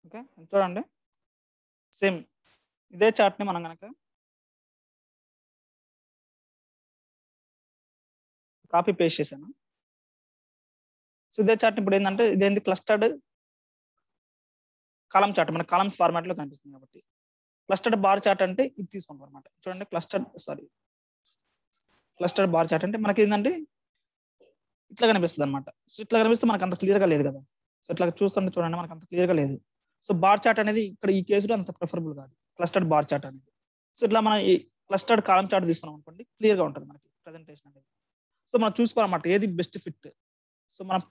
Okay, చూడండి same ఇదే చార్ట్ని మనం కనుక కాపీ పేస్ట్ చేశాను. సో ఇదే చార్ట్ ఇప్పుడు ఏంటంటే ఇదేంటి క్లస్టర్డ్ కాలం చార్ట్, మన కాలమ్స్ ఫార్మాట్ లో కనిపిస్తుంది కాబట్టి. క్లస్టర్డ్ బార్ చార్ట్ అంటే ఇది తీసుకుంటాం అనమాట. చూడండి క్లస్టర్డ్ బార్ చార్ట్ అంటే మనకి ఏంటంటే ఇట్లా కనిపిస్తుంది అనమాట. సో ఇట్లా కనిపిస్తే మనకు అంత క్లియర్ గా లేదు కదా. సో ఇట్లా చూస్తుంటే చూడండి మనకు అంత క్లియర్ గా లేదు. సో బార్ చార్ట్ అనేది ఇక్కడ ఈ కేసులో అంత ప్రిఫరబుల్ కాదు క్లస్టర్డ్ బార్ చార్ట్ అనేది. సో ఇట్లా మనం ఈ క్లస్టర్డ్ కాలం చార్ట్ తీసుకున్నాం అనుకోండి, క్లియర్ గా ఉంటుంది మనకి ప్రెజెంటేషన్ అనేది. సో మనం చూసుకోవాలన్నమాట ఏది బెస్ట్ ఫిట్. సో మనం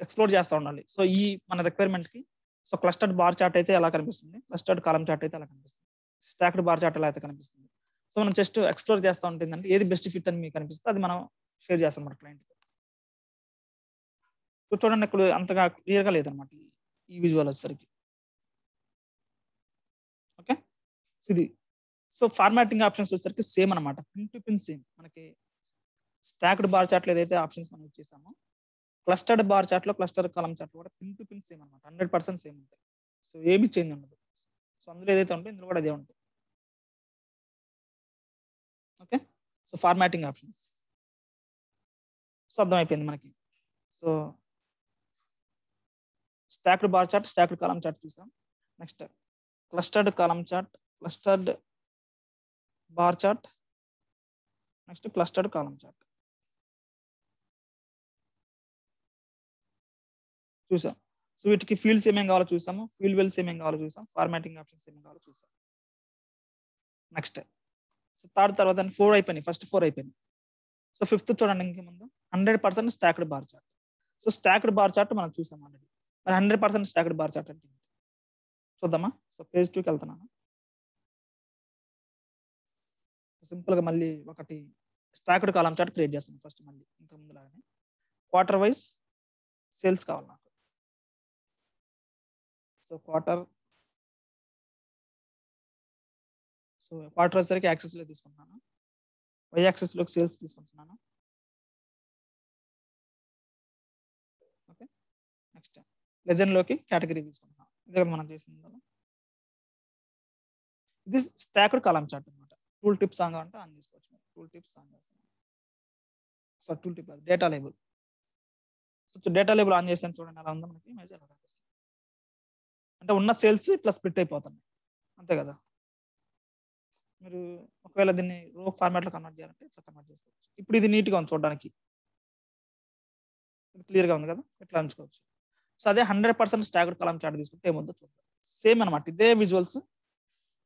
ఎక్స్ప్లోర్ చేస్తూ ఉండాలి. సో ఈ మన రిక్వైర్మెంట్ కి సో క్లస్టర్డ్ బార్ చార్ట్ అయితే ఎలా కనిపిస్తుంది, క్లస్టర్డ్ కాలం చార్ట్ అయితే ఎలా కనిపిస్తుంది, స్టాక్డ్ బార్ చార్ట్ ఎలా అయితే కనిపిస్తుంది. సో మనం జస్ట్ ఎక్స్ప్లోర్ చేస్తూ ఉంటుందంటే ఏది బెస్ట్ ఫిట్ అని మీకు కనిపిస్తుంది అది మనం షేర్ చేస్తాం మన క్లయింట్. సో చూడండి ఇక్కడ అంతగా క్లియర్ గా లేదనమాట ఈ విజువల్ వచ్చేసరికి. ఓకే, ఇది సో ఫార్మాటింగ్ ఆప్షన్స్ వచ్చేసరికి సేమ్ అనమాట, పిన్ టు పిన్ సేమ్. మనకి స్టాక్డ్ బార్ చార్ట్ లో ఏదైతే ఆప్షన్స్ మనం ఇచ్చేసామో క్లస్టర్డ్ బార్ చార్ట్ లో క్లస్టర్ కాలం చార్ట్ లో కూడా పిన్ టు పిన్ సేమ్ అనమాట, 100% సేమ్ ఉంటాయి. సో ఏమి చేంజ్ ఉండదు. సో అందులో ఏదైతే ఉంటే ఇందులో కూడా అదే ఉంటాయి. Okay, so formatting options so అర్థమైపోయింది మనకి. So stacked bar chart, stacked column chart చూసాం. Next clustered column chart, clustered bar chart, next clustered column chart చూసాం. సో వీటికి ఫీల్డ్స్ ఏమేం కావాలో చూసాము, ఫీల్డ్ వెల్స్ ఏమేం కావాలో చూసాం, ఫార్మాటింగ్ ఆప్షన్స్ ఏమేం కావాలో చూసాం. నెక్స్ట్ సో థర్డ్ తర్వాత 4 అయిపోయినాయి, ఫస్ట్ 4 అయిపోయినాయి. సో ఫిఫ్త్ చూడండి ఇంకే ముందు 100% stacked bar chart. So stacked bar chart మనం చూసాం ఆల్రెడీ. మరి 100% స్టాక్డ్ బార్ చార్ట్ అంటే చూద్దామా. సో పేజ్ 2కి వెళ్తున్నాను. సింపుల్ గా మళ్ళీ ఒకటి స్టాక్డ్ కాలం చార్ట్ క్రియేట్ చేస్తాను ఫస్ట్, మళ్ళీ ఇంత ముందు లాగానే క్వార్టర్ వైజ్ సేల్స్ కావాలి నాకు. సో క్వార్టర్ వచ్చేసరికి యాక్సెస్ లో తీసుకుంటున్నాను, వై యాక్సెస్ లోకి సేల్స్ తీసుకుంటున్నాను. ఓకే, నెక్స్ట్ లెజెండ్ లోకి కేటగిరీ తీసుకుంటున్నాను. ఇదే మనం చేసింది. ఇది స్టాక్డ్ కాలం చార్ట్ అనమాట. టూల్ టిప్స్ ఆన్ అంటే ఆన్ చేసుకోవచ్చు. టూల్ టిప్స్ ఆన్ చేస్తాను. So tool tip data label. So data label on చేస్తాను చూడండి అలా ఉందా మనకి ఇమేజ్ ఎలా కనిపిస్తుంది. అంటే ఉన్న సేల్స్ ఇట్లా స్ప్లిట్ అయిపోతున్నాయి అంతే కదా. మీరు ఒకవేళ దీన్ని రో ఫార్మాట్ లో కన్వర్ట్ చేయాలంటే ఇట్లా కన్వర్ట్ చేసుకోవచ్చు. ఇప్పుడు ఇది నీట్ గా ఉంది చూడడానికి, ఇది క్లియర్ గా ఉంది కదా, ఇట్లా ఉంచుకోవచ్చు. సో అదే 100% స్టాక్డ్ కాలం చార్ట్ తీసుకుంటే ఏముందో చూద్దాం. సేమ్ అనమాట, ఇదే విజువల్స్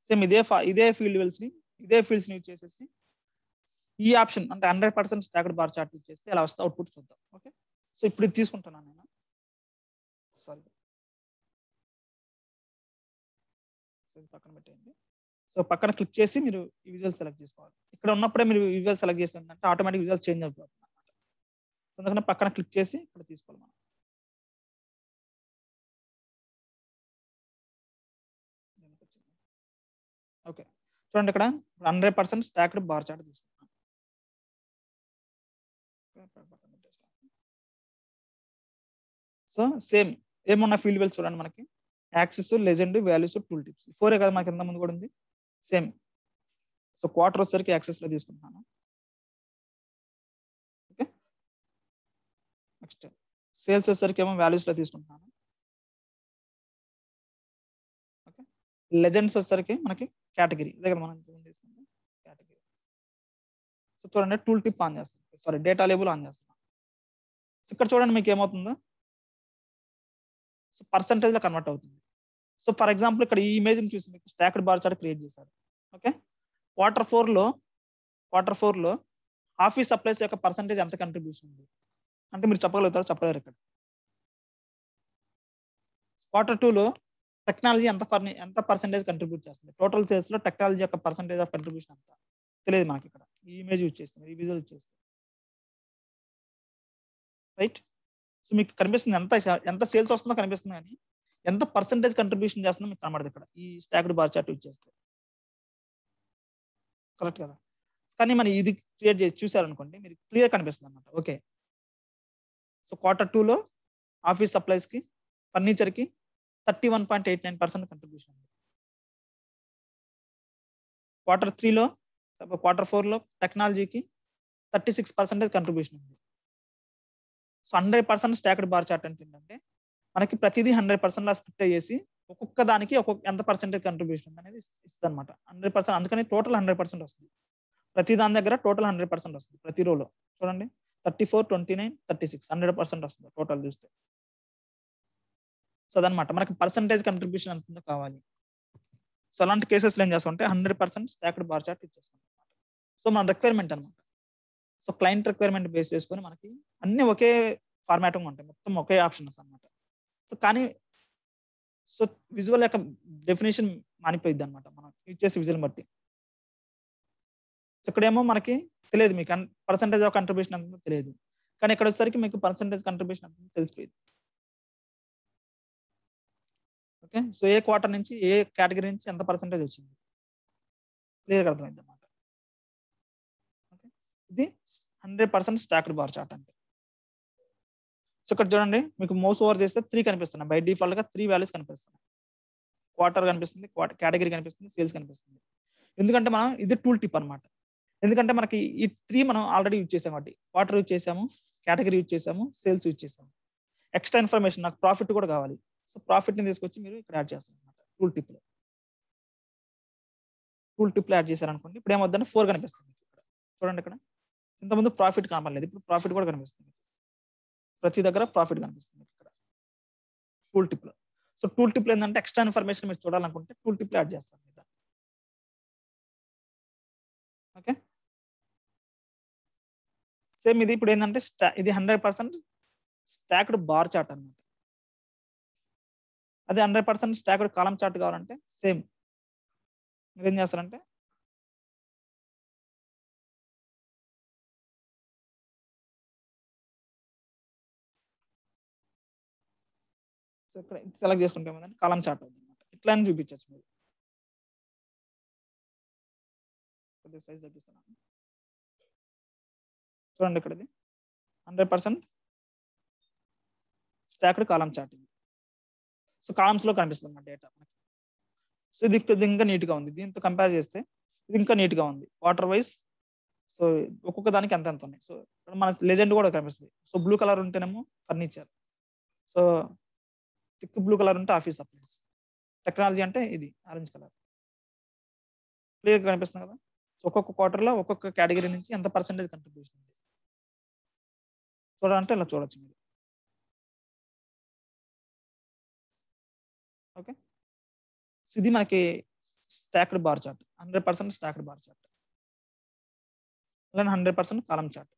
సేమ్ ఇదే ఫీల్డ్ వెల్స్ ని ఇదే ఫీల్డ్స్ ని యూజ్ చేసేసి ఈ ఆప్షన్ అంటే 100% స్టాక్డ్ బార్ చార్ట్ యూజ్ చేస్తే ఎలా వస్తే అవుట్పుట్ చూద్దాం. ఓకే, సో ఇప్పుడు ఇది తీసుకుంటున్నాను నేను. సారీ, పక్కన పెట్టేయండి. సో పక్కన క్లిక్ చేసి మీరు ఈ విజువల్ సెలెక్ట్ చేసుకోవాలి. ఇక్కడ ఉన్నప్పుడే మీరు విజువల్ సెలెక్ట్ చేస్తుందంటే ఆటోమేటిక్ విజువల్ చేంజ్ అయిపోతుంది అనమాట. అందుకని పక్కన క్లిక్ చేసి ఇక్కడ తీసుకోవాలి మనం. ఓకే, చూడండి ఇక్కడ 100% స్టాక్డ్ బార్ చార్ట్ తీసుకున్నాను. సో సేమ్ ఏమున్న ఫీల్డ్ వెల్స్ చూడండి మనకి access, legend, values, tool tips 4 కదా మనకి ఎంత ముందు కూడా ఉంది సేమ్. సో క్వార్టర్ వచ్చేసరికి యాక్సెస్ లో తీసుకుంటున్నాను. ఓకే, నెక్స్ట్ సేల్స్ వచ్చేసరికి ఏమో వాల్యూస్ లో తీసుకుంటున్నాను. ఓకే, లెజెండ్స్ వచ్చేసరికి మనకి కేటగిరీ ఇదే కదా మనం తీసుకుంటాం కేటగిరీ. సో చూడండి టూల్ టిప్ ఆన్ చేస్తాను, సారీ డేటా లేబుల్ ఆన్ చేస్తున్నాను. సో ఇక్కడ చూడండి మీకు ఏమవుతుందో సో పర్సంటేజ్ లో కన్వర్ట్ అవుతుంది. సో ఫర్ ఎగ్జాంపుల్ ఇక్కడ ఈ ఇమేజ్ ని చూసి మీకు స్టాక్డ్ బార్ చార్ట్ క్రియేట్ చేశారు. ఓకే, క్వార్టర్ ఫోర్ లో ఆఫీస్ సప్లైస్ యొక్క పర్సంటేజ్ ఎంత కంట్రిబ్యూషన్ ఉంది అంటే మీరు చెప్పగలుగుతారు, చెప్పలేరు. ఇక్కడ Q2 లో టెక్నాలజీ ఎంత పర్సెంటేజ్ కంట్రిబ్యూట్ చేస్తుంది, టోటల్ సేల్స్ లో టెక్నాలజీ యొక్క పర్సెంటేజ్ ఆఫ్ కంట్రిబ్యూషన్ ఎంత తెలియదు మనకి. ఇక్కడ ఈ ఇమేజ్ యూజ్ చేస్తుంది, ఈ విజువల్ యూజ్ చేస్తుంది. రైట్, సో మీకు కనిపిస్తుంది ఎంత సేల్స్ వస్తుందో కనిపిస్తుంది, కానీ ఎంత పర్సెంటేజ్ కంట్రిబ్యూషన్ చేస్తుందో మీకు కనబడదు ఇక్కడ ఈ స్టాక్డ్ బార్ చార్ట్ యూజ్ చేస్తే. కరెక్ట్ కదా. కానీ మనం ఇది క్రియేట్ చేసి చూసారనుకోండి మీరు క్లియర్ కనిపిస్తుంది అనమాట. ఓకే, సో Q2 లో ఆఫీస్ సప్లైస్ కి, ఫర్నిచర్ కి 31.89% కంట్రిబ్యూషన్ ఉంది. Q4 టెక్నాలజీకి 36% కంట్రిబ్యూషన్ ఉంది. సో 100% స్టాక్డ్ బార్ చార్ట్ అంటే ఏంటంటే మనకి ప్రతిదీ 100% లా స్ప్లిట్ అయ్యేసి ఒక్కొక్క దానికి ఎంత పర్సెంటేజ్ కంట్రిబ్యూషన్ ఉంది అనేది ఇస్తుంది అనమాట. 100%, అందుకని టోటల్ 100% వస్తుంది. ప్రతి దాని దగ్గర టోటల్ 100% వస్తుంది. ప్రతి రోలో చూడండి 34, 29, 36 100% వస్తుంది టోటల్ చూస్తే. సో అదనమాట మనకి పర్సెంటేజ్ కంట్రిబ్యూషన్ ఎంత ఉందో కావాలి. సో అలాంటి కేసెస్ ఏం చేస్తాం అంటే 100% స్టాక్డ్ బార్ చార్ట్ ఇచ్చేస్తాం అనమాట. సో మన రిక్వైర్మెంట్ అనమాట. సో క్లయింట్ రిక్వైర్మెంట్ బేస్ చేసుకొని మనకి అన్ని ఒకే ఫార్మాటింగ్ ఉంటాయి, మొత్తం ఒకే ఆప్షన్స్ అనమాట. సో కానీ సో విజువల్ యొక్క డెఫినేషన్ మానిపోయింది అనమాట మనం ఇచ్చేసి విజువల్ బట్టి. సో ఇక్కడేమో మనకి తెలియదు మీకు పర్సెంటేజ్ ఆఫ్ కంట్రిబ్యూషన్ ఎంత తెలియదు, కానీ ఇక్కడ వచ్చేసరికి మీకు పర్సెంటేజ్ కంట్రిబ్యూషన్ ఎంత తెలిసిపోయింది. ఓకే, సో ఏ క్వార్టర్ నుంచి ఏ కేటగిరీ నుంచి ఎంత పర్సెంటేజ్ వచ్చింది క్లియర్గా అర్థమైంది అనమాట. ఓకే, ఇది 100% స్టాక్డ్ బార్ చార్ట్ అంటే. సో ఇక్కడ చూడండి మీకు మౌస్ ఓవర్ చేస్తే 3 కనిపిస్తున్నాయి. బై డిఫాల్ట్ గా 3 వాల్యూస్ కనిపిస్తున్నాయి. క్వార్టర్ కనిపిస్తుంది, కేటగిరీ కనిపిస్తుంది, సేల్స్ కనిపిస్తుంది. ఎందుకంటే మనం ఇది టూల్ టిప్ అనమాట. ఎందుకంటే మనకి ఈ 3 మనం ఆల్రెడీ యూజ్ చేసాం కాబట్టి క్వార్టర్ యూజ్ చేసాము, కేటగిరీ యూజ్ చేసాము, సేల్స్ యూజ్ చేసాము. ఎక్స్ట్రా ఇన్ఫర్మేషన్ నాకు ప్రాఫిట్ కూడా కావాలి. సో ప్రాఫిట్ ని తీసుకొచ్చి మీరు ఇక్కడ యాడ్ చేస్తారు అనమాట టూల్ టిప్ లో. యాడ్ చేశారనుకోండి, ఇప్పుడు ఏమవుతుందంటే 4 కనిపిస్తుంది ఇక్కడ. చూడండి ఇక్కడ ఇంతకుముందు ప్రాఫిట్ కనపడలేదు, ఇప్పుడు ప్రాఫిట్ కూడా కనిపిస్తుంది. ప్రతి దగ్గర ప్రాఫిట్ కనిపిస్తుంది ఇక్కడ టూల్ టిప్ లో. సో టూల్ టిప్ లో ఏంటంటే ఎక్స్ట్రా ఇన్ఫర్మేషన్ మీరు చూడాలనుకుంటే టూల్ టిప్ లో యాడ్ చేస్తారు. ఓకే, సేమ్ ఇది ఇప్పుడు ఏంటంటే ఇది 100% స్టాక్డ్ బార్ చార్ట్ అనమాట. అదే 100% స్టాక్డ్ కాలం చార్ట్ కావాలంటే సేమ్ మీరు ఏం చేస్తారంటే ఇక్కడ సెలెక్ట్ చేసుకుంటే ఏమంటే కాలం చార్ట్ అవుతుంది అనమాట. ఇట్లా అని చూపించచ్చు మీరు. కొద్దిగా సైజ్ తగ్గిస్తున్నాను చూడండి. ఇక్కడ ఇది 100% స్టాక్డ్ కాలం చార్ట్ ఇది. సో కాలమ్స్ లో కనిపిస్తుంది అన్నమాట డేటా మనకి. సో ఇది ఇంకా నీట్ గా ఉంది. దీంతో కంపేర్ చేస్తే ఇది ఇంకా నీట్ గా ఉంది వాటర్ వైజ్. సో ఒక్కొక్క దానికి ఎంత ఉన్నాయి. సో మన లెజెండ్ కూడా కనిపిస్తుంది. సో బ్లూ కలర్ ఉంటేనేమో furniture, so thick blue colour ఉంటే ఆఫీస్ సప్లైస్, టెక్నాలజీ అంటే ఇది ఆరెంజ్ కలర్. క్లియర్ గా కనిపిస్తుంది కదా. సో ఒక్కొక్క క్వార్టర్ లో ఒక్కొక్క కేటగిరీ నుంచి ఎంత పర్సెంటేజ్ కంట్రిబ్యూషన్ ఉంది చూడాలంటే ఇలా చూడొచ్చు మీరు. ఓకే, సో ఇది మనకి stacked bar chart, 100% stacked bar chart, అలానే 100% కాలం చార్ట్.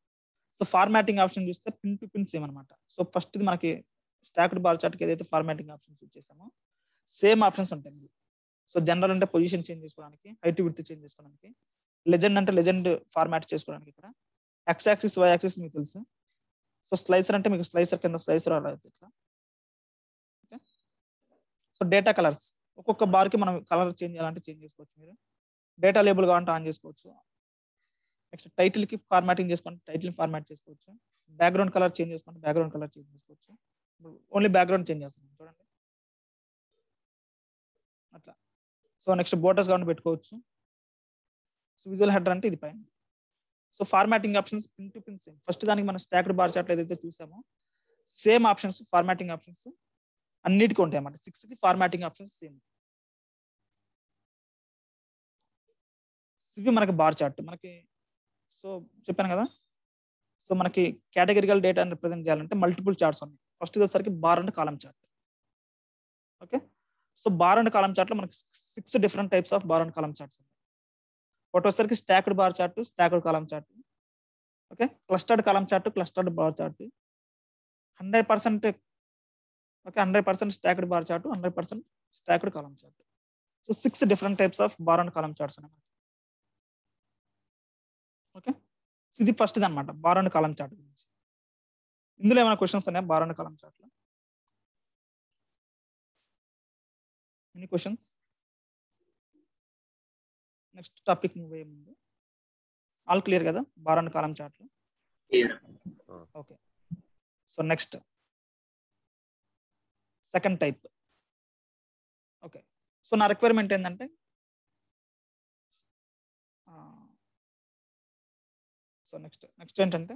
సో ఫార్మాటింగ్ ఆప్షన్ చూస్తే పిన్ టు పిన్ సేమ్ అనమాట. సో ఫస్ట్ ఇది మనకి స్టాక్డ్ బార్ చార్ట్ కి ఏదైతే ఫార్మాటింగ్ ఆప్షన్స్ యూజ్ చేసామో సేమ్ ఆప్షన్స్ ఉంటాయి. సో జనరల్ అంటే పొజిషన్ చేంజ్ చేసుకోవడానికి, హైట్ విడ్త్ చేంజ్ చేసుకోవడానికి, లెజెండ్ అంటే లెజెండ్ ఫార్మాట్ చేసుకోవడానికి, ఇక్కడ ఎక్స్ యాక్సిస్ వై యాక్సిస్ మీకు తెలుసు. సో స్లైసర్ అంటే మీకు స్లైసర్ కింద స్లైసర్ అలా ఇట్లా. ఓకే, సో డేటా కలర్స్ ఒక్కొక్క బార్ కి మనం కలర్ చేంజ్ చేయాలంటే చేంజ్ చేసుకోవచ్చు మీరు. డేటా లేబుల్ కావాలంటే ఆన్ చేసుకోవచ్చు. నెక్స్ట్ టైటిల్ కి ఫార్మాటింగ్ చేసుకుంటే టైటిల్ ఫార్మాట్ చేసుకోవచ్చు. బ్యాక్గ్రౌండ్ కలర్ చేంజ్ చేసుకుంటే బ్యాక్గ్రౌండ్ కలర్ చేంజ్ చేసుకోవచ్చు. ఓన్లీ బ్యాక్గ్రౌండ్ చేంజ్ చేస్తున్నాం చూడండి అట్లా. సో నెక్స్ట్ బోర్డర్స్ కావాలంటే పెట్టుకోవచ్చు. సో విజువల్ హెడర్ అంటే ఇది పైన. So formatting options pin to pin same. First దానికి మనం స్టాక్డ్ బార్ చార్ట్ ఏదైతే చూసామో సేమ్ ఆప్షన్స్ ఫార్మాటింగ్ ఆప్షన్స్ అన్నిటికీ ఉంటాయి అన్నమాట. 6 కి ఫార్మాటింగ్ ఆప్షన్స్ సేమ్. ఇవి మనకి బార్ చార్ట్ మనకి. సో చెప్పాను కదా, సో మనకి కేటగిరికల్ డేటాని రిప్రజెంట్ చేయాలంటే మల్టిపుల్ చార్ట్స్ ఉన్నాయి. ఫస్ట్ వచ్చేసరికి bar and column chart. Okay, so bar and column chart లో మనకి 6 different types of bar and column charts ఉన్నాయి. ఒకటి వచ్చేసరికి stacked bar chart, stacked column chart. Okay, clustered column chart, clustered bar chart, 100%. Okay, 100% stacked bar chart, 100% stacked column chart. So 6 different types of bar and column charts ఉన్నాయి. Okay, ఇది first అనమాట bar and column chart గురించి. ఇందులో ఏమైనా questions ఉన్నాయా bar and column chart లో? Any questions? Next topic move అయ్యే ముందు ఆల్ క్లియర్ కదా బార్ అండ్ కాలం చార్ట్ లో? Okay, so next second type so నా రిక్వైర్మెంట్ ఏంటంటే సో నెక్స్ట్ ఏంటంటే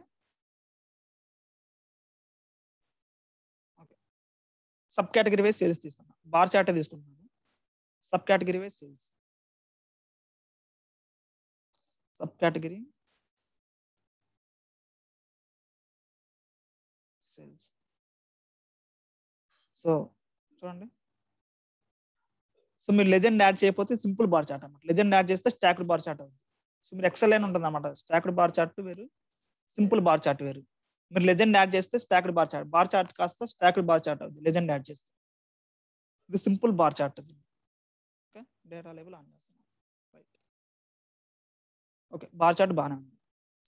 సబ్ కేటగిరీ వైజ్ సేల్స్ తీసుకున్నాను, బార్ చార్ట్ తీసుకుంటున్నాను. Sub category wise sales, sub category sales. So చూడండి, సో మీరు లెజెండ్ యాడ్ చేయకపోతే సింపుల్ బార్ చార్ట్ అన్నమాట. లెజెండ్ యాడ్ చేస్తే స్టాక్డ్ బార్ చార్ట్ అవుతుంది. సో మీరు ఎక్సెల్ లైన్ ఉంటుంది అన్నమాట. స్టాక్డ్ బార్ చార్ట్ వేరు, సింపుల్ బార్ చార్ట్ వేరు. మీరు లెజెండ్ యాడ్ చేస్తే స్టాక్డ్ బార్ చార్ట్ కాస్త స్టాక్డ్ బార్ చార్ట్ అవుతుంది లెజెండ్ యాడ్ చేస్తే. ఇది simple bar chart. Okay, data label on చేస్తున్నాను. రైట్, ఓకే, బార్ చార్ట్ బాగానే ఉంది.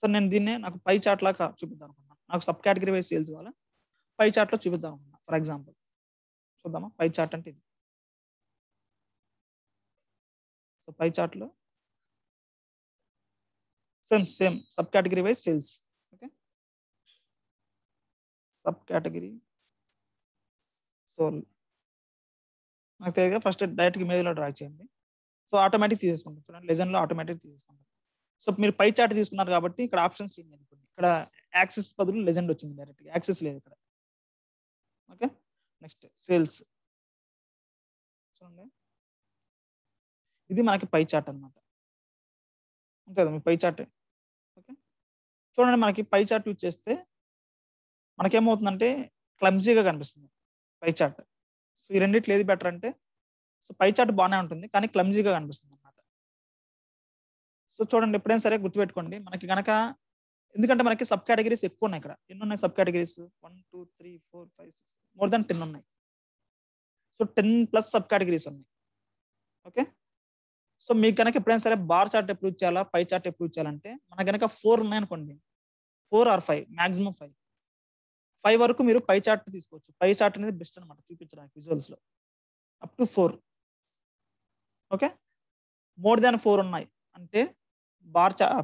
సో నేను దీన్నే నాకు పై చార్ట్ లాగా చూపిద్దాం అనుకున్నాను. నాకు సబ్ కేటగిరీ వైజ్ సేల్స్ కావాలా, పై చార్ట్ లో చూపిద్దాం అనుకున్నాను. ఫర్ ఎగ్జాంపుల్ చూద్దామా, పై చార్ట్ అంటే ఇది. సో పై చార్ట్ లో same sub category wise sales. Okay, sub category. So నాకు తెలియదు, ఫస్ట్ డైరెక్ట్ ఇమేజ్ లో డ్రా చేయండి. సో ఆటోమేటిక్ తీసేసుకుంటాం. చూడండి, లెజెండ్ లో ఆటోమేటిక్ తీసేసుకుంటాం. సో మీరు పై చార్ట్ తీసుకున్నారు కాబట్టి ఇక్కడ ఆప్షన్స్ చేంజ్ అనుకోండి. ఇక్కడ యాక్సిస్ బదులు లెజెండ్ వచ్చింది, డైరెక్ట్ యాక్సిస్ లేదు ఇక్కడ. Okay, next sales. చూడండి, ఇది మనకి పై చార్ట్ అనమాట. అంతే కదా మీ పై చార్ట్. ఓకే, చూడండి, మనకి పై చార్ట్ యూజ్ చేస్తే మనకేమవుతుందంటే క్లమ్జీగా కనిపిస్తుంది పై చార్ట్. సో ఈ రెండిట్లో ఏది బెటర్ అంటే, సో పై చార్ట్ బాగానే ఉంటుంది కానీ క్లమ్జీగా కనిపిస్తుంది అనమాట. సో చూడండి, ఎప్పుడైనా సరే గుర్తుపెట్టుకోండి, మనకి గనక ఎందుకంటే మనకి సబ్ కేటగిరీస్ ఎక్కువ ఉన్నాయి. ఇక్కడ ఎన్ని ఉన్నాయి సబ్ కేటగిరీస్? 1 2 3 4 5 6 మోర్ దాన్ 10 ఉన్నాయి. సో 10+ సబ్ కేటగిరీస్ ఉన్నాయి. ఓకే, సో మీకు కనుక ఎప్పుడైనా సరే బార్ చార్ట్ ఎప్పుడు ఇచ్చాలా, పై చార్ట్ ఎప్పుడు ఇచ్చాలంటే, మనకు కనుక 4 ఉన్నాయనుకోండి, 4 or 5, మాక్సిమం 5 వరకు మీరు పై చార్ట్ తీసుకోవచ్చు. పై చార్ట్ అనేది బెస్ట్ అనమాట చూపించడానికి విజువల్స్ లో, up to 4. Okay, more than 4 ఉన్నాయి అంటే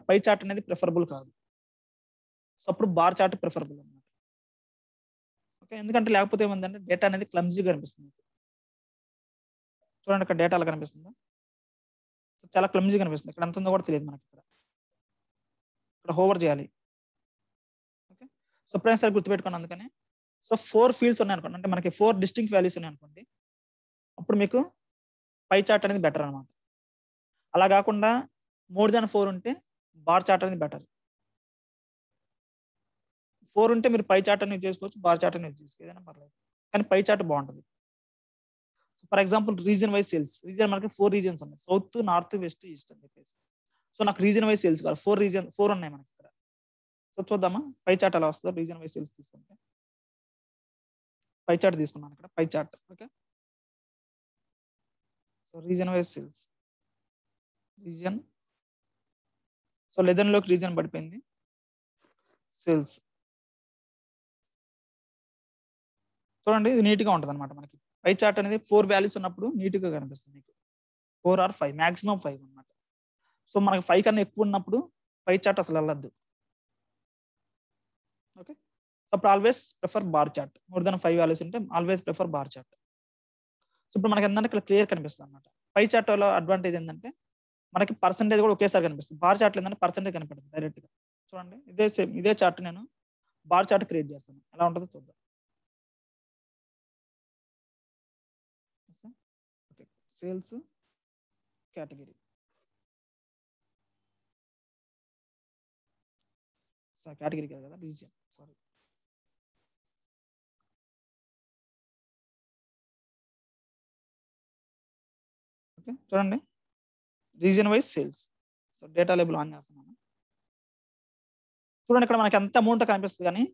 పై చార్ట్ అనేది ప్రిఫరబుల్ కాదు. సో అప్పుడు బార్ చార్ట్ ప్రిఫరబుల్ అనమాట. ఓకే, ఎందుకంటే లేకపోతే ఏమందంటే డేటా అనేది క్లమ్జీగా కనిపిస్తుంది. చూడండి, ఇక్కడ డేటా అలా కనిపిస్తుందా? సో చాలా క్లమ్జీగా కనిపిస్తుంది. ఇక్కడ ఎంత ఉందో కూడా తెలియదు మనకి. ఇక్కడ హోవర్ చేయాలి. ఓకే, సో ఎప్పుడైనా సరే గుర్తుపెట్టుకోండి. అందుకని సో 4 ఫీల్డ్స్ ఉన్నాయి అనుకోండి, అంటే మనకి 4 డిస్టింక్ట్ వాల్యూస్ ఉన్నాయి అనుకోండి, అప్పుడు మీకు పై చార్ట్ అనేది బెటర్ అనమాట. అలా కాకుండా మోర్ దాన్ 4 ఉంటే బార్ చార్ట్ అనేది బెటర్. 4 ఉంటే మీరు పై చార్ట్ అనేది చేసుకోవచ్చు, బార్ చార్ట్ అనేది చేసుకోవచ్చు, ఏదైనా పర్లేదు, కానీ పై చార్ట్ బాగుంటుంది. For example reason wise sales. Reason మనకి 4 రీజన్స్ ఉన్నాయి, సౌత్, నార్త్, వెస్ట్, ఈస్ట్ అని చెప్పేసి. సో నాకు రీజన్ వైజ్ సేల్స్ కావాలి, 4 ఉన్నాయి మనకి ఇక్కడ. సో చూద్దామా పై చార్ట్ ఎలా వస్తుందో. రీజన్ వైజ్ సేల్స్ తీసుకుంటే పై చార్ట్ తీసుకున్నాను ఇక్కడ, pie chart. Okay, so reason wise sales, reason. So legend లోకి రీజన్ పడిపోయింది, సేల్స్. చూడండి, ఇది నీట్ గా ఉంటుంది అనమాట. మనకి పై చార్ట్ అనేది 4 వాల్యూస్ ఉన్నప్పుడు నీట్ గా కనిపిస్తుంది మీకు. 4 or 5, మాక్సిమం 5 అనమాట. సో మనకి 5 కన్నా ఎక్కువ ఉన్నప్పుడు పై చార్ట్ అసలు వెళ్ళద్దు. ఓకే, సో అప్పుడు always prefer bar chart. More than 5 values ఉంటే always prefer bar chart. So ఇప్పుడు మనకి ఏంటంటే ఇక్కడ క్లియర్ కనిపిస్తుంది అనమాట. పై చార్ట్ లో అడ్వాంటేజ్ ఏంటంటే మనకి పర్సెంటేజ్ కూడా ఒకేసారి కనిపిస్తుంది. బార్ చార్ట్ ఏంటంటే పర్సెంటేజ్ కనిపెడుతుంది డైరెక్ట్ గా. చూడండి, ఇదే చార్ట్ నేను బార్ చార్ట్ క్రియేట్ చేస్తాను, ఎలా ఉంటుందో చూద్దాం. Okay, sales category. కేటగిరీ కదా, రీజియన్, సారీ. ఓకే, చూడండి, region wise sales. So data label on చేస్తున్నాను. చూడండి, ఇక్కడ మనకి ఎంత అమౌంట్ కనిపిస్తుంది కానీ,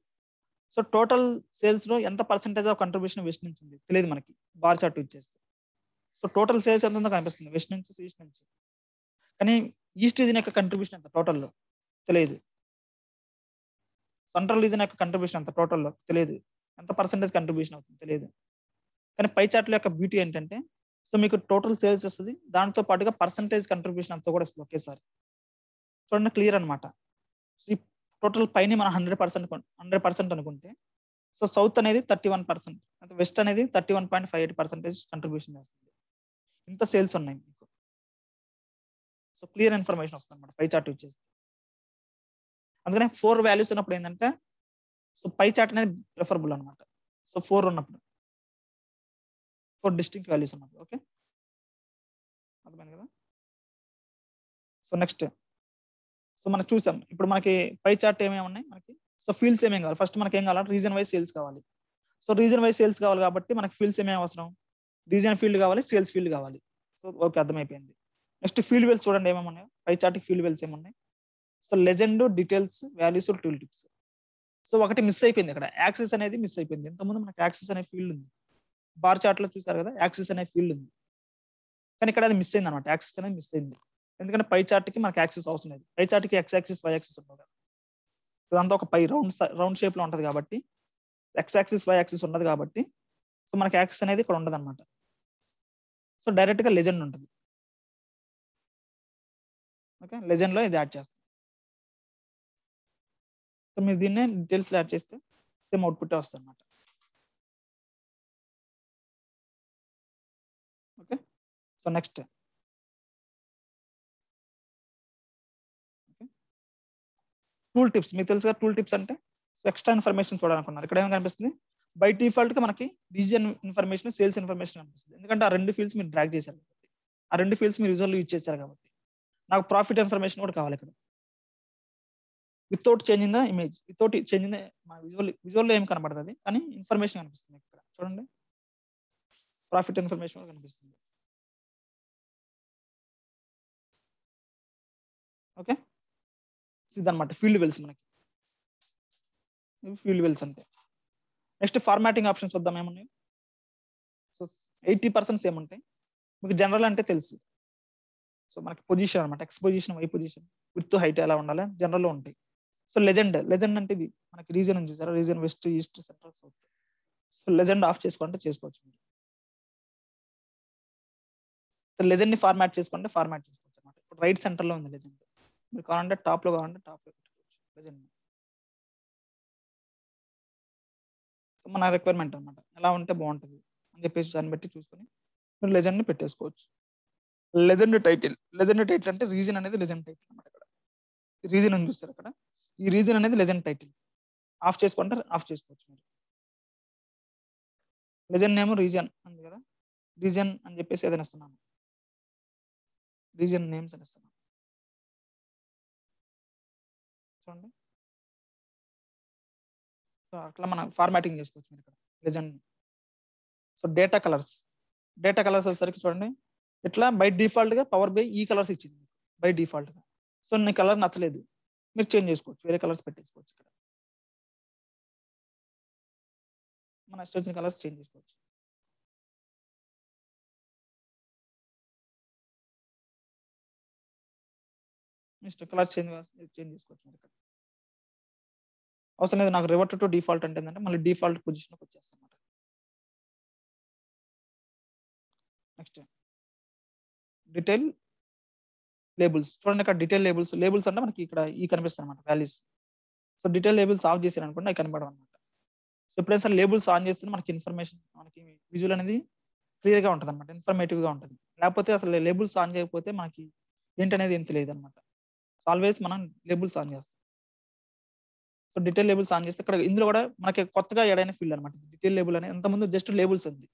సో టోటల్ సేల్స్ లో ఎంత పర్సెంటేజ్ ఆఫ్ కంట్రిబ్యూషన్ వెస్ట్ నుంచి ఉంది తెలియదు మనకి బార్ చార్ట్ యూజ్ చేస్తే. సో టోటల్ సేల్స్ ఎంత ఉందో కనిపిస్తుంది వెస్ట్ నుంచి, ఈస్ట్ నుంచి, కానీ ఈస్ట్ రీజన్ యొక్క కంట్రిబ్యూషన్ ఎంత టోటల్లో తెలియదు. సెంట్రల్ రీజన్ యొక్క కంట్రిబ్యూషన్ ఎంత టోటల్లో తెలియదు. ఎంత పర్సెంటేజ్ కంట్రిబ్యూషన్ అవుతుంది తెలియదు. కానీ పై చార్ట్ యొక్క బ్యూటీ ఏంటంటే, సో మీకు టోటల్ సేల్స్ వస్తుంది, దాంతో పాటుగా పర్సెంటేజ్ కంట్రిబ్యూషన్ అంతా కూడా వస్తుంది ఒకేసారి. చూడండి, క్లియర్ అనమాట. సో ఈ టోటల్ పైన మనం 100% అనుకుంటే, సో సౌత్ అనేది 31%, వెస్ట్ అనేది 31.58% కంట్రిబ్యూషన్ చేస్తుంది. ఇంత సేల్స్ ఉన్నాయి మీకు. సో క్లియర్ ఇన్ఫర్మేషన్ వస్తుంది అనమాట పై చార్ట్ యూజ్ చేస్తే. అందుకనే 4 వాల్యూస్ ఉన్నప్పుడు ఏంటంటే సో పై చార్ట్ అనేది ప్రిఫరబుల్ అనమాట. సో 4 ఉన్నప్పుడు 4 డిస్టింక్ట్ వాల్యూస్ ఉన్నప్పుడు. ఓకే, అర్థమైంది కదా. సో నెక్స్ట్ సో మనం చూసాం ఇప్పుడు మనకి పై చార్ట్ ఏమేమి ఉన్నాయి మనకి. సో ఫీల్డ్స్ ఏమేమి కావాలి, ఫస్ట్ మనకి ఏం కావాలి, రీజన్ వైజ్ సేల్స్ కావాలి. సో రీజన్ వైజ్ సేల్స్ కావాలి కాబట్టి మనకి ఫీల్డ్స్ ఏమేమి అవసరం, రీజన్ ఫీల్డ్ కావాలి, సేల్స్ ఫీల్డ్ కావాలి. సో ఓకే, అర్థమైపోయింది. నెక్స్ట్ ఫీల్డ్ వెల్స్ చూడండి ఏమేమి ఉన్నాయో పై చార్ట్ ఫీల్డ్ వెల్స్ ఏమున్నాయి. So legend, details, values, tool tips. So ఒకటి మిస్ అయిపోయింది ఇక్కడ, యాక్సెస్ అనేది మిస్ అయిపోయింది. ఇంతకుముందు మనకి యాక్సెస్ అనే ఫీల్డ్ ఉంది, బార్ చార్ట్ లో చూసారు కదా యాక్సెస్ అనే ఫీల్డ్ ఉంది, కానీ ఇక్కడ అది మిస్ అయింది అనమాట, యాక్సెస్ అనేది మిస్ అయింది. ఎందుకంటే పై చార్ట్ కి మనకి యాక్సెస్ అవసరం లేదు, పై చార్ట్ కి ఎక్స్ యాక్సిస్ వై యాక్సిస్ ఉండదు, ఇదంతా ఒక పై రౌండ్ షేప్ లో ఉంటది కాబట్టి ఎక్స్ యాక్సిస్ వై యాక్సిస్ ఉండదు కాబట్టి సో మనకి యాక్సెస్ అనేది ఇక్కడ ఉండదు అనమాట. సో డైరెక్ట్ గా లెజెండ్ ఉంటుంది. ఓకే, లెజెండ్ లో ఇది యాడ్ చేస్తాం. సో మీరు దీన్నే డీటెయిల్స్ యాడ్ చేస్తే సేమ్ అవుట్పుట్ వస్తుంది అనమాట. Okay, so next tool tips. మీకు తెలుసుగా టూల్ టిప్స్ అంటే ఎక్స్ట్రా ఇన్ఫర్మేషన్ చూడాలనుకున్నారు. ఇక్కడ ఏమైనా కనిపిస్తుంది, బై డిఫాల్ట్ గా మనకి రీజియన్ ఇన్ఫర్మేషన్, సేల్స్ ఇన్ఫర్మేషన్ కనిపిస్తుంది. ఎందుకంటే ఆ రెండు ఫీల్డ్స్ మీరు డ్రాగ్ చేశారు కాబట్టి, ఆ రెండు ఫీల్డ్స్ మీరు యూజువల్ యూజ్ చేశారు కాబట్టి. నాకు ప్రాఫిట్ ఇన్ఫర్మేషన్ కూడా కావాలి ఇక్కడ, without changing the image, without changing the visual లో ఏం కనబడుతుంది కానీ ఇన్ఫర్మేషన్ కనిపిస్తుంది ఇక్కడ చూడండి, ప్రాఫిట్ ఇన్ఫర్మేషన్ కూడా కనిపిస్తుంది. ఓకే, ఇదన్నమాట ఫీల్డ్ వెల్స్ మనకి, ఫీల్డ్ వెల్స్ అంటే. నెక్స్ట్ ఫార్మాటింగ్ ఆప్షన్స్ వద్దాం ఏమున్నాయి. సో 80% సేమ్ ఉంటాయి. మీకు జనరల్ అంటే తెలుసు, సో మనకి పొజిషన్ అనమాట, X position, Y position, with height ఎలా ఉండాలి జనరల్ లో ఉంటాయి. సో లెజెండ్ అంటే ఇది మనకి రీజన్ ఉంది చూసారా, reason west, east, central, south. So legend of చేసుకుంటే చేసుకోవచ్చు మీరు. సో లెజెండ్ ని ఫార్మాట్ చేసుకుంటే ఫార్మాట్ చేసుకోవచ్చు అనమాట. ఇప్పుడు రైట్ సెంటర్ లో ఉంది లెజెండ్, మీరు కావాలంటే టాప్ లో కావాలంటే టాప్ లో పెట్టుకోవచ్చు లెజెండ్. సో మన రిక్వైర్మెంట్ అనమాట, ఎలా ఉంటే బాగుంటుంది అని చెప్పేసి దాన్ని బట్టి చూసుకొని మీరు లెజెండ్ ని పెట్టేసుకోవచ్చు. లెజెండ్ టైటిల్ అంటే రీజన్ అనేది లెజెండ్ టైటిల్ అనమాట. ఇక్కడ రీజన్ అని చూస్తారు అక్కడ, ఈ రీజన్ అనేది లెజెండ్ టైటిల్. ఆఫ్ చేసుకుంటే ఆఫ్ చేసుకోవచ్చు మీరు. లెజెండ్ నేమ్ రీజన్ ఉంది కదా, రీజన్ అని చెప్పేసి ఏదైనా ఇస్తున్నాను, రీజన్ నేమ్స్ అని ఇస్తున్నాను చూడండి. సో అట్లా మనం ఫార్మాటింగ్ చేసుకోవచ్చు మీరు ఇక్కడ లెజెండ్. సో డేటా కలర్స్ వచ్చేసరికి చూడండి, ఇట్లా బై డిఫాల్ట్ గా పవర్ బై ఈ కలర్స్ ఇచ్చింది బై డిఫాల్ట్ గా. సో నీ కలర్ నచ్చలేదు, మీరు చేంజ్ చేసుకోవచ్చు, వేరే కలర్స్ పెట్టేసుకోవచ్చు. ఇక్కడ మన ఇష్టం వచ్చిన కలర్స్ చేంజ్ చేసుకోవచ్చు. ఇష్టం కలర్స్ చేంజ్ చేసుకోవచ్చు మీరు ఇక్కడ. అవసరం లేదు నాకు రివర్ట్ టు డిఫాల్ట్ అంటే ఏంటంటే మళ్ళీ డిఫాల్ట్ పొజిషన్కి వచ్చేస్తాం అన్నమాట. నెక్స్ట్ డీటెయిల్ లేబుల్స్ చూడండి, ఇక్కడ డీటెయిల్ లేబుల్స్ అంటే మనకి ఇక్కడ ఈ కనిపిస్తాయి అనమాట values. So detail labels of చేశారు అనుకోండి అవి కనపడవు అనమాట. సో ఎప్పుడైనా సరే లేబుల్స్ ఆన్ చేస్తే మనకి ఇన్ఫర్మేషన్, మనకి విజువల్ అనేది క్లియర్ గా ఉంటుంది అనమాట, ఇన్ఫర్మేటివ్ గా ఉంటుంది. లేకపోతే అసలు లేబుల్స్ ఆన్ చేయకపోతే మనకి ఏంటనేది ఏం తెలియదు అనమాట. ఆల్వేస్ మనం లేబుల్స్ ఆన్ చేస్తాం. సో డీటెయిల్ లేబుల్స్ ఆన్ చేస్తే ఇక్కడ ఇందులో కూడా మనకి కొత్తగా ఏడైన ఫీల్డ్ అనమాట డీటెయిల్ లేబుల్ అనేది. ఇంతకుముందు జస్ట్ లేబుల్స్ ఉంది.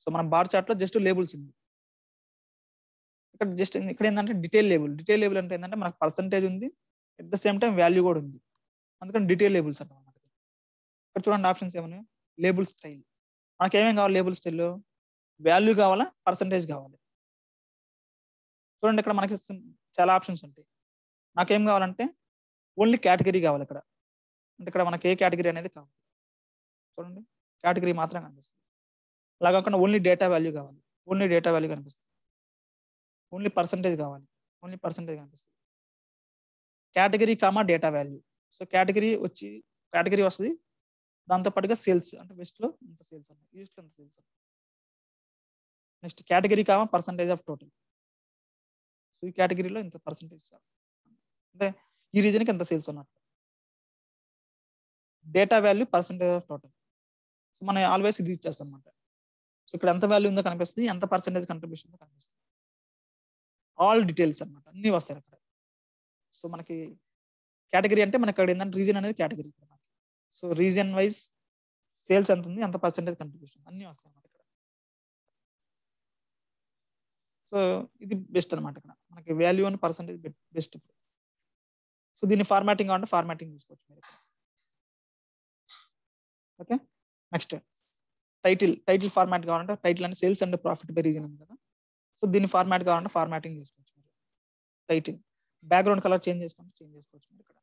సో మనం బార్ చార్ట్ లో జస్ట్ లేబుల్స్ ఉంది, ఇక్కడ ఏంటంటే డీటెయిల్ లేబుల్ అంటే ఏంటంటే మనకు పర్సంటేజ్ ఉంది, at the same time value కూడా ఉంది, అందుకని డీటెయిల్ లేబుల్స్ అనమాట. ఇక్కడ చూడండి ఆప్షన్స్ ఏమన్నాయి, లేబుల్ స్టైల్. మనకి ఏమేమి కావాలి లేబుల్ స్టైల్లో, వాల్యూ కావాలా, పర్సంటేజ్ కావాలి. చూడండి ఇక్కడ మనకి చాలా ఆప్షన్స్ ఉంటాయి. నాకేం కావాలంటే ఓన్లీ కేటగిరీ కావాలి ఇక్కడ, అంటే ఇక్కడ మనకి ఏ కేటగిరీ అనేది కావాలి చూడండి, కేటగిరీ మాత్రం కనిపిస్తుంది. అలా కాకుండా ఓన్లీ డేటా వాల్యూ కావాలి, ఓన్లీ డేటా వాల్యూ కనిపిస్తుంది. ఓన్లీ పర్సంటేజ్ కావాలి, ఓన్లీ పర్సంటేజ్ కనిపిస్తుంది. Category comma data value. So category వస్తుంది, దాంతో పాటుగా సేల్స్ అంటే వెస్ట్ లో ఇంత సేల్స్ ఉన్నాయి, ఈస్ట్ లో ఇంత సేల్స్ ఉన్నాయి. Next category comma percentage of total. So ఈ కేటగిరీలో ఇంత పర్సంటేజ్ అంటే ఈ రీజన్ కి ఎంత సేల్స్ ఉన్నట్టు. Data value percentage of total. So మనం ఆల్వేస్ ఇది యూజ్ చేస్తాం అనమాట. సో ఇక్కడ ఎంత వాల్యూ ఉందో కనిపిస్తుంది, ఎంత పర్సెంటేజ్ కంట్రిబ్యూషన్ ఉందో కనిపిస్తుంది. ఆల్ డీటెయిల్స్ అన్నమాట, అన్ని వస్తాయి అక్కడ. సో మనకి కేటగిరీ అంటే మనకి అక్కడ ఏంటంటే రీజన్ అనేది category. So reason wise sales ఎంత ఉంది, ఎంత పర్సెంటేజ్ కంట్రిబ్యూషన్ అన్ని వస్తాయి అన్నమాట ఇక్కడ. సో ఇది బెస్ట్ అనమాట ఇక్కడ మనకి value and percentage best. So దీన్ని ఫార్మాటింగ్ కావాలంటే ఫార్మాటింగ్ చూసుకోవచ్చు మీరు. ఓకే, నెక్స్ట్ టైటిల్ ఫార్మాట్ కావాలంటే టైటిల్ అంటే sales and profit by reason ఉంది కదా. సో దీన్ని ఫార్మాట్ కావాలంటే ఫార్మాటింగ్ చేసుకోవచ్చు మీరు. టైటిల్ బ్యాక్గ్రౌండ్ కలర్ చేంజ్ చేసుకోవచ్చు మీరు ఇక్కడ.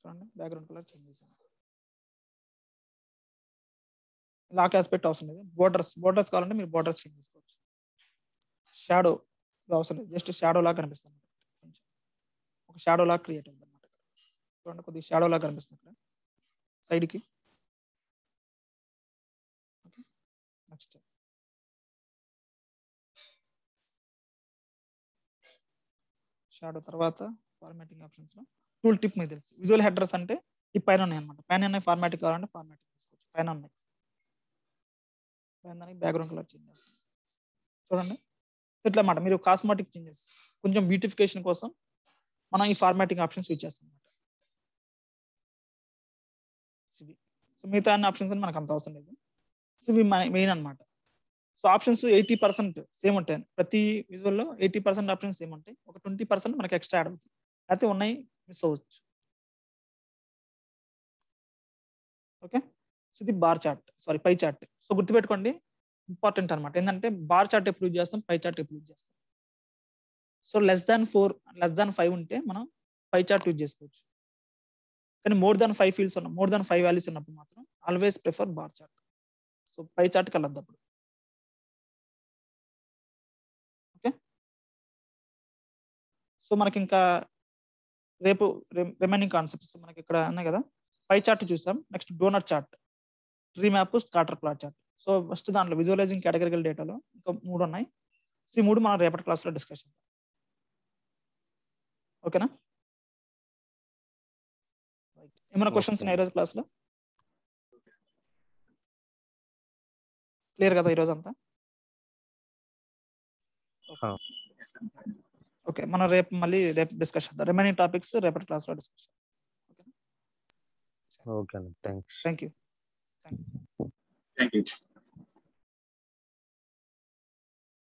చూడండి బ్యాక్గ్రౌండ్ కలర్ చేంజ్ చేసాను. లాక్ ఆస్పెక్ట్ అవసరం లేదు. బోర్డర్స్ కావాలంటే మీరు బోర్డర్స్ చేంజ్ చేసుకోవచ్చు. షాడో అవసరం లేదు, జస్ట్ షాడో లాగా కనిపిస్తుంది, ఒక షాడో లాగా క్రియేట్ అవుతుంది అనమాట. చూడండి కొద్దిగా షాడో లాగా కనిపిస్తుంది ఇక్కడ సైడ్కి. నెక్స్ట్ షాడో తర్వాత ఫార్మాటింగ్ ఆప్షన్స్ లో టూల్ టిప్ మీకు తెలుసు. విజువల్ హెడర్స్ అంటే ఈ పైన ఉన్నాయి అనమాట. పైన ఉన్నాయి ఫార్మాటింగ్ కావాలంటే ఫార్మాటింగ్ చేసుకోవచ్చు. పైన ఉన్నాయి, పైన దానికి బ్యాక్గ్రౌండ్ కలర్ చేంజ్ చేస్తాం. చూడండి ఇట్లా అన్నమాట. మీరు కాస్మెటిక్ చేంజెస్ కొంచెం బ్యూటిఫికేషన్ కోసం మనం ఈ ఫార్మాటింగ్ ఆప్షన్స్ యూజ్ చేస్తాం అనమాట. సో మిగతా అన్ని ఆప్షన్స్ అని మనకు అంత అవసరం లేదు. సో ఇవి మెయిన్ అనమాట. సో ఆప్షన్స్ 80% సేమ్ ఉంటాయి. ప్రతి విజువల్లో 80% ఆప్షన్స్ సేమ్ ఉంటాయి. ఒక 20% మనకి ఎక్స్ట్రా యాడ్ అవుతుంది, అయితే ఉన్నాయి మిస్ అవ్వచ్చు. ఓకే, సో ఇది bar chart, pie chart. So గుర్తుపెట్టుకోండి, ఇంపార్టెంట్ అనమాట. ఏంటంటే బార్ చార్ట్ ఎప్పుడు యూజ్ చేస్తాం, పై చార్ట్ ఎప్పుడు యూజ్ చేస్తాం. సో less than 5 ఉంటే మనం పై చార్ట్ యూజ్ చేసుకోవచ్చు. కానీ more than 5 ఫీల్డ్స్ ఉన్న more than 5 వాల్యూస్ ఉన్నప్పుడు మాత్రం always prefer bar chart. So pie చార్ట్కి వెళ్ళొద్దు అప్పుడు. ఓకే, సో మనకి ఇంకా రేపు రిమైనింగ్ కాన్సెప్ట్స్ మనకి ఇక్కడ ఉన్నాయి కదా. పై చార్ట్ చూసాం, next donut chart, tree map, scatter plot chart. So first దాంట్లో విజువలైజింగ్ కేటగిరికల్ డేటాలో ఇంకా 3 ఉన్నాయి. సో ఈ 3 మనం రేపటి క్లాస్లో డిస్కస్ చేద్దాం. ఓకేనా? ఏమైనా క్వశ్చన్స్ ఉన్నాయి ఈరోజు క్లాస్లో? క్లియర్ కదా ఈరోజు అంతా? ఓకే, మనం రేపు డిస్కస్ చేద్దాం. రిమైనింగ్ టాపిక్స్ రేపటి క్లాస్లో డిస్కస్ చేద్దాం. Okay, thank you.